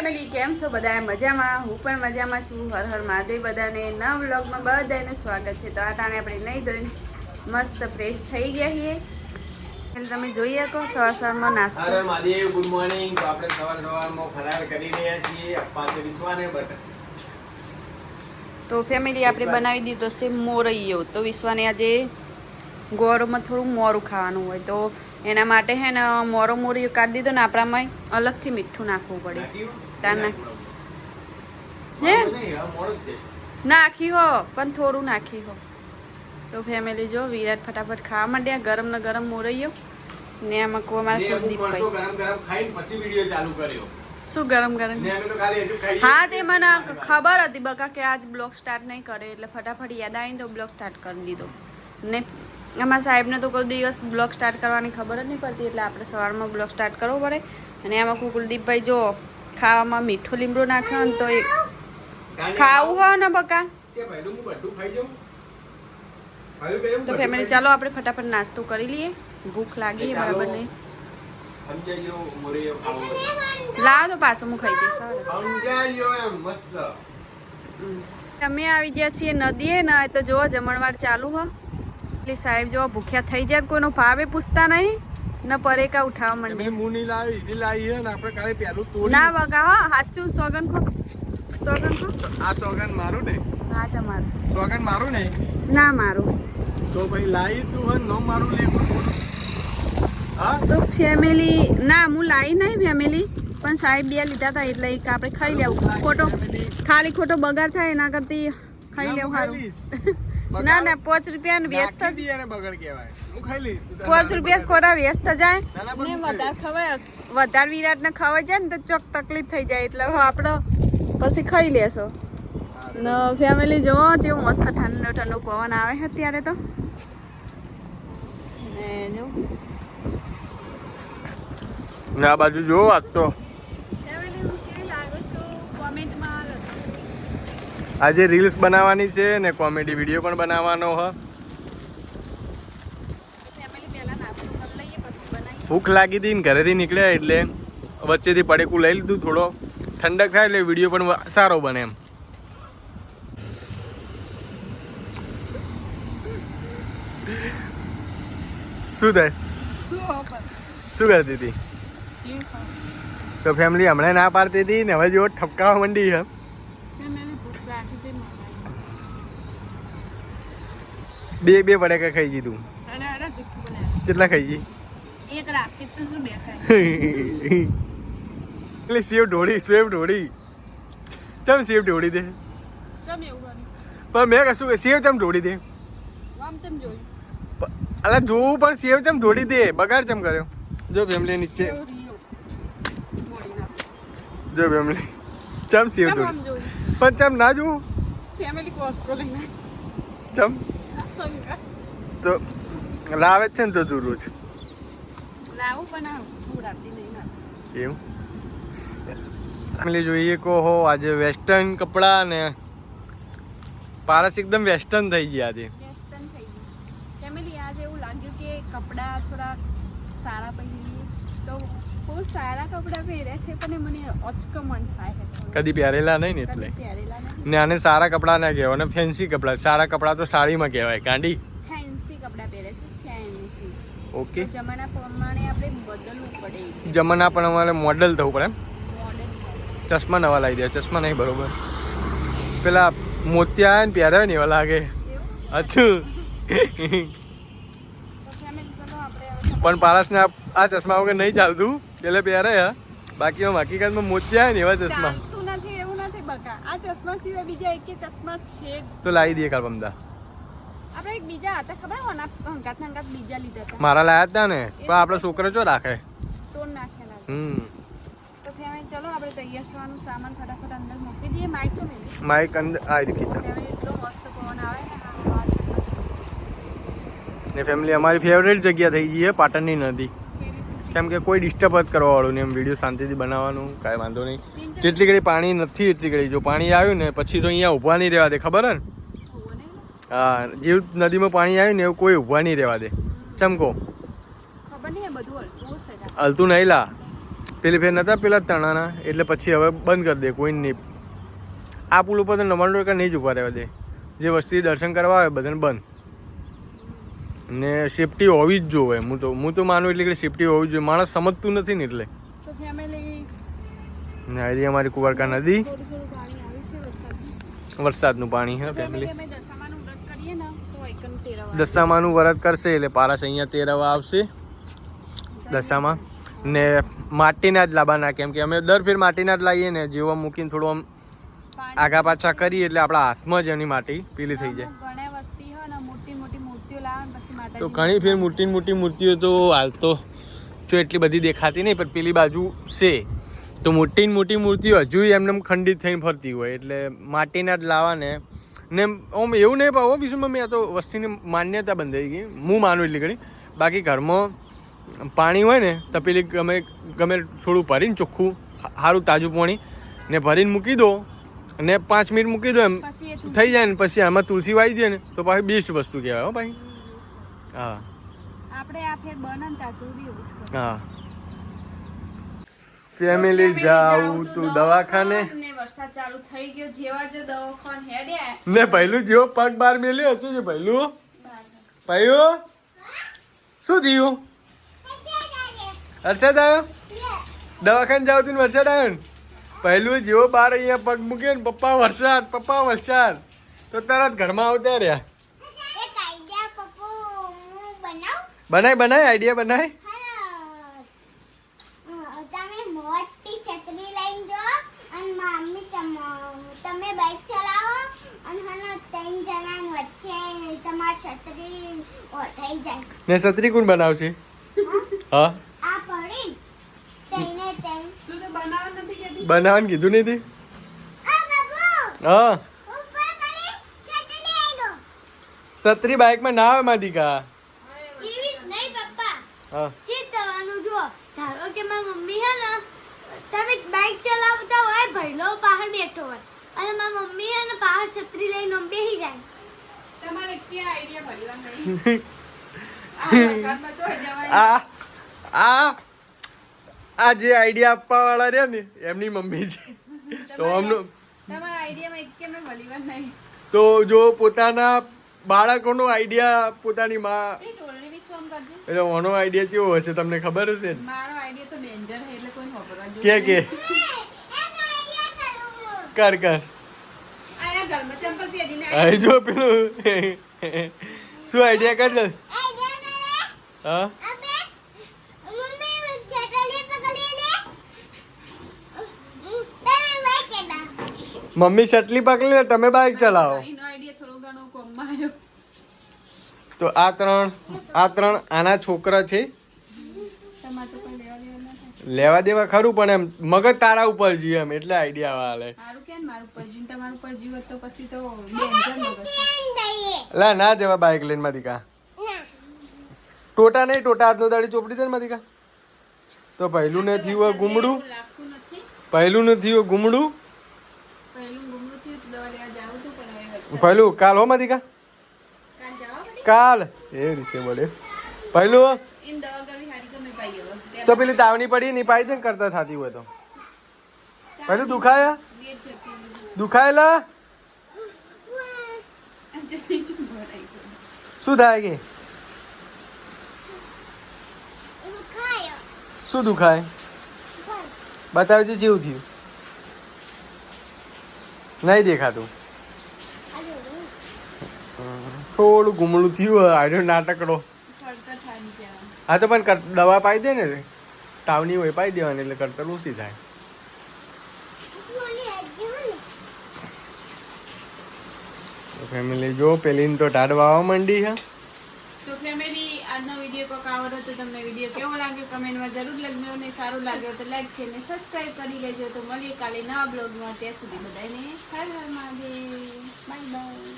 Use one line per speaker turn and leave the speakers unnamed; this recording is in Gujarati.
ફેમિલી કેમ છો બધા મજામાં? હું પણ મજામાં છું. હર હર મહાદેવ બધાને નવા વ્લોગમાં બધાનું સ્વાગત છે. તો આ ટાણે આપણે નહીં ધોઈને મસ્ત ફ્રેશ થઈ ગયા છીએ. તમે જોઈ શકો સવારમાં નાસ્તો.
હર હર મહાદેવ, ગુડ મોર્નિંગ. તો આપણે સવારમાં ફરાર કરી રહ્યા છીએ અપ્પા છે વિશ્વાને બટર.
તો ફેમિલી આપણે બનાવી દીધો છે મોરૈયો. તો વિશ્વાને આજે ગોળમાં થોડું મોરું ખાવાનું હોય તો એના માટે હે ને મોરિયો કાઢી દીધો ને આપણામાં અલગથી મીઠું નાખવું પડે. તાર નાખી હો પણ થોડું નાખી હો. તો ફેમિલી જો વિરાટ ફટાફટ ખાવા માંડ્યા ગરમ ને ગરમ મોરૈયો ને એમાં કો મારા કુલદીપભાઈ
ગરમ ગરમ ખાઈને પછી વિડિયો ચાલુ કર્યો.
શું ગરમ ગરમ?
ને અમે તો ખાલી હજુ ખાઈ.
હા તે મને ખબર હતી બકા કે આજ બ્લોગ સ્ટાર્ટ નહીં કરે એટલે ફટાફટ યાદ આવીને તો બ્લોગ સ્ટાર્ટ કરી દીધો. ને અમારા સાહેબને તો કોઈ દિવસ બ્લોગ સ્ટાર્ટ કરવાની ખબર જ નહીં પડતી એટલે આપણે સવારમાં બ્લોગ સ્ટાર્ટ કરવો પડે. અને એમાં કુલદીપભાઈ જો ખાવામાં મીઠો લીમડો નાખ્યો ને તો એ ખાવું હોય ને બકા તો ફેમિલી ચાલો આપણે ફટાફટ નાસ્તો કરી લઈએ. ભૂખ લાગી છે બરાબર નહીં. લાવ તો પાછું હું ખાઈ જઈશ. અમે આવી ગયા છીએ નદીએ ને તો જો જમણવાર ચાલુ હો. એટલે સાહેબ જો ભૂખ્યા થઈ જાય કોઈનો ભાવે પૂછતા નહીં ને પરેકા ઉઠાવવા માંડે. ના બગા હો સાચું સોગન ખો સોગન ખો.
આ સોગન મારું ને?
હા તમારું
સોગન મારું ને?
ના મારું.
તો ભાઈ લાવી તું હે નો મારું લે. હા
તો ફેમિલી ના હું લાવી નહીં ફેમિલી પણ સાહેબ બે લીધા હતા એટલે એક આપણે ખાઈ લેવું. ખોટો ખાલી ખોટો બગાડ થાય એના કરતી ખાઈ લેવું સારું. ના ના 5 રૂપિયા વ્યસ્ત
બગડ કહેવાય. હું ખાઈ લઈશ.
5 રૂપિયા ખોટા વ્યસ્ત જાય ને વધારે ખવાય વધારે વિરાટ ને ખવાય જાય ને તો ચોક તકલીફ થઈ જાય એટલે આપણે પછી ખાઈ લેશો. ને ફેમિલી જોવો જેવું મસ્ત ઠંડો ઠંડો પવન આવે છે અત્યારે તો. ને જો
આ બાજુ જો આજ તો આજે રીલ્સ બનાવવાની છે ને કોમેડી વિડીયો પણ બનાવવાનો હ. ભૂખ લાગી હતી ને ઘરેથી નીકળ્યા એટલે વચ્ચેથી પડેકું લઈ લીધું. થોડો ઠંડક થાય એટલે વિડીયો પણ સારો બને એમ. શું થાય? શું કરતી હતી? તો ફેમિલી હમણાં ના પાડતી હતી ને હવે જેવો ઠપકાવા માંડી છે. બે પડાકા ખાઈ જીધું. કેટલા ખાઈ જી? એટલે સેવ ઢોળી ચમ સેવ ઢોળી દે પણ મેં કશું સેવ ચમ ઢોળી દે અલા જોવું પણ સેવ ચમ ઢોળી દે બગાડ ચમ કર્યો. જો ફેમિલી નીચે જો ફેમિલી ચમ સેવ ઢોળી પણ ચમ ના જોવું ચમ તો લાવે છે ને તો તું રોજ એવું ફેમિલી જોઈએ કહો હો આજે વેસ્ટર્ન કપડાં ને પારસ એકદમ વેસ્ટર્ન થઈ ગયા આજે.
ફેમિલી આજે એવું લાગ્યું કે કપડાં થોડા સારા પહેરીએ તો બહુ સારા કપડાં પહેર્યા છે પણ મને અચકમણ થાય છે.
કદી પહેરેલા નહીં ને એટલે
પહેરેલા નથી
ને આને સારા કપડાં ના કહેવાય ને ફેન્સી કપડાં. સારા કપડાં તો સાડીમાં કહેવાય ગાંડી.
ફેન્સી કપડાં પહેરે છે ફેન્સી.
ઓકે
જમાના પ્રમાણે આપણે બદલવું પડે.
જમાના પણ અમારે મોડલ થવું પડે એમ.
મોડલ
ચશ્મા નવા લાવી દે. ચશ્મા નહીં બરોબર પેલા મોતિયા ને પહેર્યા ને એવા લાગે. અચ્છું પણ પારસને આ ચશ્મા વગર નહીં ચાલતું એટલે પહેરે હા. બાકી હકીકતમાં મોતિયા ને એવા ચશ્મા
નથી એવું નથી બકા. આ ચશ્મા સિવાય બીજા એક ચશ્મા છે
તો લાવી દઈએ કાલ પમદા.
આપણે એક બીજા હતા ખબર હોના હંગાત બીજા લીધા હતા.
મારા લાયા હતા ને પણ આપણો છોકરો જો રાખે
તોડ નાખેલા. તો ફેમિલી ચલો આપણે તૈયાર થવાનું સામાન ફટાફટ અંદર મૂકી દઈએ. માઈક તો
માઈક અંદર આ રીતે
એટલો મસ્ત પવન આવે
ને ફેમિલી અમારી ફેવરેટ જગ્યા થઈ ગઈ છે પાટણની નદી. કેમ કે કોઈ ડિસ્ટર્બ જ કરવા વાળું નહીં એમ. વિડીયો શાંતિથી બનાવવાનું કાંઈ વાંધો નહીં. જેટલી ઘડી પાણી નથી એટલી ઘડી જો પાણી આવ્યું ને પછી તો અહીંયા ઊભા નહીં રહેવા દે. ખબર હે ને? હા જેવું નદીમાં પાણી આવ્યું ને એવું કોઈ ઊભા નહીં રહેવા દે. ચમકો
ખબર નહીં બધું
હલતું નહીં લા પેલી ફેર નતા પેલા તણાના એટલે પછી હવે બંધ કરી દે કોઈ નહીં. આ પુલ ઉપર તો 99% નહીં જ ઊભા રહેવા દે. જે વસ્તી દર્શન કરવા આવે બધાને બંધ. ને સેફટી હોવી જ જોવે. હું તો માનું એટલે કે સેફટી હોવી જોઈએ. માણસ સમજતું નથી ને એટલે.
તો ફેમિલી
આ અમારી કુવારકા નદી,
થોડું થોડું પાણી આવે છે વરસાદનું.
વરસાદનું પાણી હે ફેમિલી.
અમે દશામાનું વ્રત કરીએ ને તો એકન તેરવા
દશામાનું વ્રત કરશે એટલે પારસ અહીંયા તેરવા આવશે દશામાં. ને માટીના જ લાવવાના, કેમ કે અમે દર ફેર માટીના જ લાવીએ ને. જેવા મૂકીને થોડું આમ આગા પાછા કરીએ એટલે આપણા હાથમાં જ એની માટી પીલી થઈ જાય.
ઘણી વસ્તી હોય ને મોટી મોટી મૂર્તિઓ લાવે ને પછી માતાજી
તો ઘણી ફેર મોટી મૂર્તિઓ તો હાલ તો જો એટલી બધી દેખાતી નહીં, પણ પેલી બાજુ છે તો મોટી મૂર્તિઓ હજુ એમને ખંડિત થઈને ફરતી હોય. એટલે માટીના જ લાવવાને. ને આમ એવું નહીં પાવો વિષયમાં મેં આ તો વસ્તીની માન્યતા બંધાઈ ગઈ. હું માનું એટલી ઘણી. બાકી ઘરમાં પાણી હોય ને તો પેલી ગમે થોડું ભરીને ચોખ્ખું સારું તાજું પાણી ને ભરીને મૂકી દો અને 5 મિનિટ મૂકી દો એમ થઈ જાય ને પછી આમાં તુલસી વાવી દે ને તો પાછી બેસ્ટ વસ્તુ કહેવાય. હો ભાઈ. હા
આપણે આ ફેર બનન તાજું યુઝ કરો.
હા ફેમિલી જાવ તું દવાખાને
ને વરસાદ ચાલુ થઈ ગયો. જેવા જે દવાખાન હેડ્યા
ને પહેલું જેવો પગ બહાર મેલ્યો હતો. પહેલું શું થયું? વરસાદ આવ્યો? દવાખાને જાવ તું વરસાદ આવ્યો ને? પહેલું જેવો બહાર અહીંયા પગ મૂક્યો ને પપ્પા વરસાદ તો તરત ઘરમાં આવતા રહ્યા. બનાય આઈડિયા બનાય. ને છત્રી કોણ બનાવશે? હા બનાવવાનું કીધું નહીં. હા છત્રી બાઇકમાં ના આવે માદિકા. હા
ધારો કે મારી મમ્મી હે ને તમે બાઇક ચલાવતા હોય ભઈલો બહાર બેઠો હોય અને મારી મમ્મી હે ને બહાર છત્રી લઈને બેસી જાય.
તમારે ક્યાં આઈડિયા ભળવા નહીં. આ વરસાદમાં ચોઈ જવાય.
આ જે આઈડિયા આપવા વાળા રહ્યા ને એમની મમ્મી છે. તો આમનું
તમારા આઈડિયામાં એક કે મેં ભળવા નહીં.
તો જો પોતાના બાળકોનો આઈડિયા પોતાની માં
એ ટોલની વિશ્વાસ કરજે.
એટલે ઓનો આઈડિયા કેવો હશે તમને ખબર હશે ને?
મારો આઈડિયા તો ડેન્જર છે એટલે કોઈ ખબર જ
કે કર
આયા ઘરમાં ચંપલ પહેરીને
આઈ જો પેલું શું આઈડિયા કર દે. હા મમ્મી ચટલી પકડી લે તમે બાઇક ચલાવો.
એનો આઈડિયા થોડો ઘણો કોમમાં આવ્યો.
તો આ ત્રણ આના છોકરા છે.
તમારે તો કોઈ લેવા દેવા ના થાય.
લેવા દેવા ખરું પણ એમ મગજ તારા ઉપર જીવે એમ એટલે આઈડિયા વાલે.
મારું કેમ મારું ઉપર જીવ તમારું ઉપર જીવ તો પછી તો ડેન્જર મગજ.
લા ના જવા બાઇક લઈને માદિકા. ટોટા નહીં ટોટા હાથનો દાડી ચોપડી દે ને માદિકા. તો પહેલું ને થયું ગુમડું.
લાગતું નથી.
પહેલું ને થયું ગુમડું.
પહેલું ગુમડું થયું તો દવા લેવા જાવું તો પણ હવે
પહેલું કાલ હો માદિકા.
કાલ જવા પડે.
કાલ એ રીતે મળે. પહેલું
ઇન દવા કરવી હારી તો મેં પાઈ હવે.
તો પેલી તાવની પડી ની પાઈ દે કરતા થતી હોય તો. પહેલું દુખાયા
વેટ જતી
દુખાયેલા
જતી ચૂપ ભરાઈ ગયો.
શું થાય કે શું દુખાય બતાવજો જેવું થયું. નહીં દેખાતું. થોડું ગુમડું થયું આડો નાટકડો.
કરતા થાન જવા.
હા તો પણ દવા પાઈ દે ને તાવની હોય પાઈ દેવાની એટલે કરતર ઓછી થાય. ફેમિલી જો પેલી તો ટાઢવા આવવા માંડી છે.
તો ફેમિલી આજનો વિડીયો કોક આવડો તો તમને વિડીયો કેવો લાગ્યો કમેન્ટમાં જરૂર લખજો ને સારું લાગ્યો તો લાઈક શેર ને સબસ્ક્રાઇબ કરી લેજો. તો મળીએ કાલે નવા બ્લોગમાં. ત્યાં સુધી બધાને હર હર મહાદેવ. Bye by.